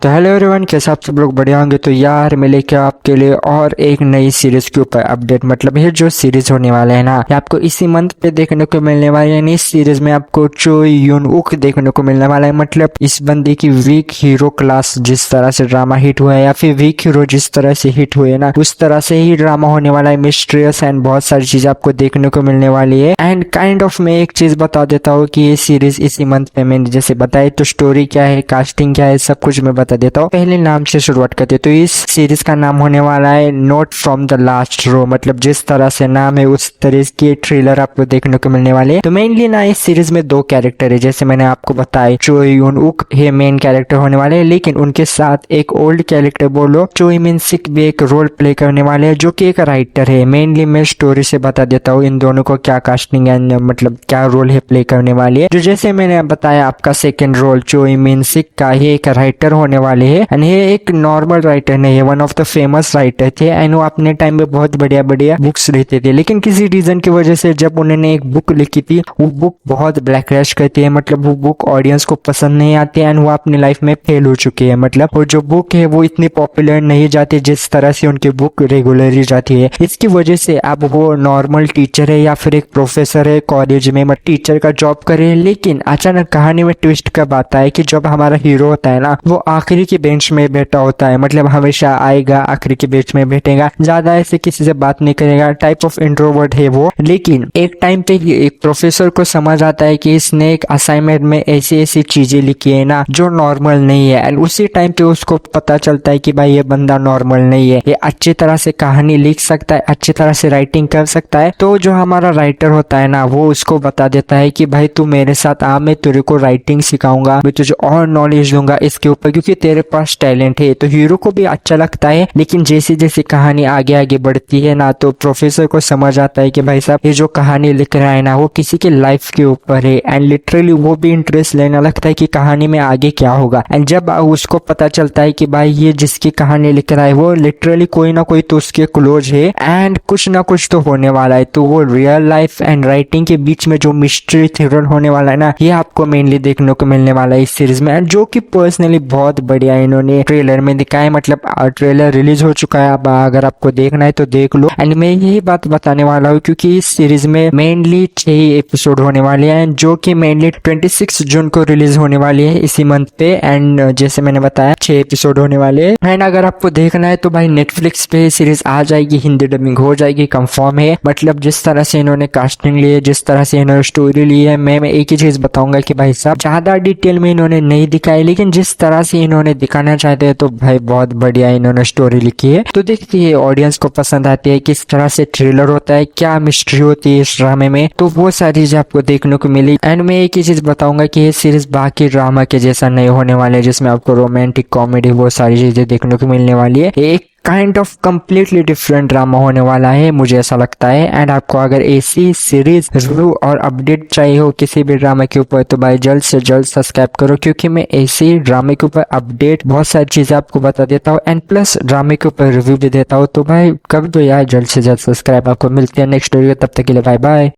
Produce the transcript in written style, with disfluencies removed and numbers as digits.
तो hello everyone, कैसे आप सब लोग बढ़िया होंगे। तो यार मैं लेके आपके लिए और एक नई सीरीज के ऊपर अपडेट, मतलब ये जो सीरीज होने वाला है ना, ये आपको इसी मंथ पे देखने को मिलने वाला है। इस सीरीज में आपको चो यून उक देखने को मिलने वाला है। मतलब इस बंदे की वीक हीरो क्लास जिस तरह से ड्रामा हिट हुआ है, या फिर वीक हीरो जिस तरह से हिट हुए ना, उस तरह से ही ड्रामा होने वाला है। मिस्ट्रियस एंड बहुत सारी चीजें आपको देखने को मिलने वाली है। एंड काइंड ऑफ मैं एक चीज बता देता हूँ कि ये सीरीज इसी मंथ पे मैंने जैसे बताई, तो स्टोरी क्या है, कास्टिंग क्या है, सब कुछ मैं बता देता हूँ। पहले नाम से शुरुआत करते हैं। तो इस सीरीज का नाम होने वाला है note from the last row. मतलब जिस तरह से नाम है उस तरह की ट्रेलर आपको देखने को मिलने वाले है। तो मेनली ना इस सीरीज में दो कैरेक्टर है, जैसे मैंने आपको बताया चो यून उक ये मेन कैरेक्टर होने वाले हैं, लेकिन उनके साथ एक ओल्ड कैरेक्टर बोलो चो मिन सिक भी एक रोल प्ले करने वाले हैं, जो कि एक राइटर है। मेनली मैं स्टोरी से बता देता हूँ इन दोनों को क्या कास्टिंग एंड मतलब क्या रोल है प्ले करने वाली है। जो जैसे मैंने बताया आपका सेकंड रोल चो मिन सिक का ये एक राइटर होने वाले है। एंड ये एक नॉर्मल राइटर नहीं है, one of the famous writer थे। एंड वो अपने टाइम में बहुत बढ़िया बढ़िया बुक्स लिखते थे, लेकिन किसी रीजन की वजह से जब उन्होंने एक बुक लिखी थी, वो बुक बहुत ब्लैकलिस्ट करती है। मतलब वो बुक ऑडियंस को पसंद नहीं आती है एंड वो अपनी लाइफ में फेल हो चुकी है। मतलब वो जो बुक है वो इतनी पॉपुलर नहीं जाती जिस तरह से उनकी बुक रेगुलरली जाती है। इसकी वजह से अब वो नॉर्मल टीचर है या फिर एक प्रोफेसर है कॉलेज में, मतलब टीचर का जॉब करे। लेकिन अचानक कहानी में ट्विस्ट कब आता है कि जब हमारा हीरो होता है ना, वो आखिरी की बेंच में बैठा होता है। मतलब हमेशा आएगा, आखिरी के बेंच में बैठेगा, ज्यादा ऐसे किसी से बात नहीं करेगा, टाइप ऑफ इंट्रोवर्ट है वो। लेकिन एक टाइम पे एक प्रोफेसर को समझ आता है कि इसने एक असाइनमेंट में ऐसी ऐसी चीजें लिखी है ना जो नॉर्मल नहीं है। एंड उसी टाइम पे उसको पता चलता है कि भाई ये बंदा नॉर्मल नहीं है, ये अच्छी तरह से कहानी लिख सकता है, अच्छी तरह से राइटिंग कर सकता है। तो जो हमारा राइटर होता है ना, वो उसको बता देता है कि भाई तू मेरे साथ आ, मैं तेरे को राइटिंग सिखाऊंगा, मैं तुझे और नॉलेज दूंगा इसके ऊपर, क्योंकि तेरे पास टैलेंट है। तो हीरो को भी अच्छा लगता है। लेकिन जैसी जैसी कहानी आगे आगे बढ़ती है ना, तो प्रोफेसर को समझ आता है कि भाई साहब ये जो कहानी लिख रहा है ना, वो किसी के लाइफ के ऊपर है। एंड लिटरली वो भी इंटरेस्ट लेने लगता है कि कहानी में आगे क्या होगा। एंड जब उसको पता चलता है कि भाई ये जिसकी कहानी लिख रहा है वो लिटरली कोई ना कोई तो उसके क्लोज है एंड कुछ ना कुछ तो होने वाला है, तो वो रियल लाइफ एंड राइटिंग के बीच में जो मिस्ट्री थ्रिलर होने वाला है ना, ये आपको मेनली देखने को मिलने वाला है इस सीरीज में। एंड जो कि पर्सनली बहुत बढ़िया इन्होंने ट्रेलर में दिखाया। मतलब ट्रेलर रिलीज हो चुका है, अब अगर आपको देखना है तो देख लो। एंड मैं यही बात बताने वाला हूँ क्योंकि इस सीरीज में मेनली 6 एपिसोड होने वाले हैं, जो कि मेनली 26 जून को रिलीज होने वाली है इसी मंथ पे। एंड जैसे मैंने बताया 6 एपिसोड होने वाले हैं। एंड अगर आपको देखना है तो भाई नेटफ्लिक्स पे सीरीज आ जाएगी, हिंदी डबिंग हो जाएगी, कंफर्म है। मतलब जिस तरह से इन्होंने कास्टिंग ली है, जिस तरह से इन्होंने स्टोरी ली है, मैं एक ही चीज बताऊंगा कि भाई साहब ज्यादा डिटेल में इन्होंने नहीं दिखाई, लेकिन जिस तरह से इन्होंने दिखाना चाहते हैं तो भाई बहुत बढ़िया इन्होंने स्टोरी लिखी है। तो देखते हैं ऑडियंस को पसंद आती है, किस तरह से थ्रिलर होता है, क्या मिस्ट्री होती है इस ड्रामे में, तो वो सारी चीजें आपको देखने को मिली। एंड मैं एक ही चीज बताऊंगा कि ये सीरीज बाकी ड्रामा के जैसा नहीं होने वाले है, जिसमें आपको रोमांटिक कॉमेडी वो सारी चीजें देखने को मिलने वाली है। एक kind of completely different drama होने वाला है, मुझे ऐसा लगता है। एंड आपको अगर ऐसी सीरीज रिव्यू और अपडेट चाहिए हो किसी भी ड्रामा के ऊपर, तो भाई जल्द से जल्द सब्सक्राइब करो, क्योंकि मैं ऐसी ड्रामे के ऊपर अपडेट बहुत सारी चीजें आपको बता देता हूँ एंड प्लस ड्रामे के ऊपर रिव्यू भी देता हूँ। तो भाई कर दो यार जल्द से जल्द सब्सक्राइब। आपको मिलते हैं नेक्स्ट वीडियो, तब तक के लिए बाय बाय।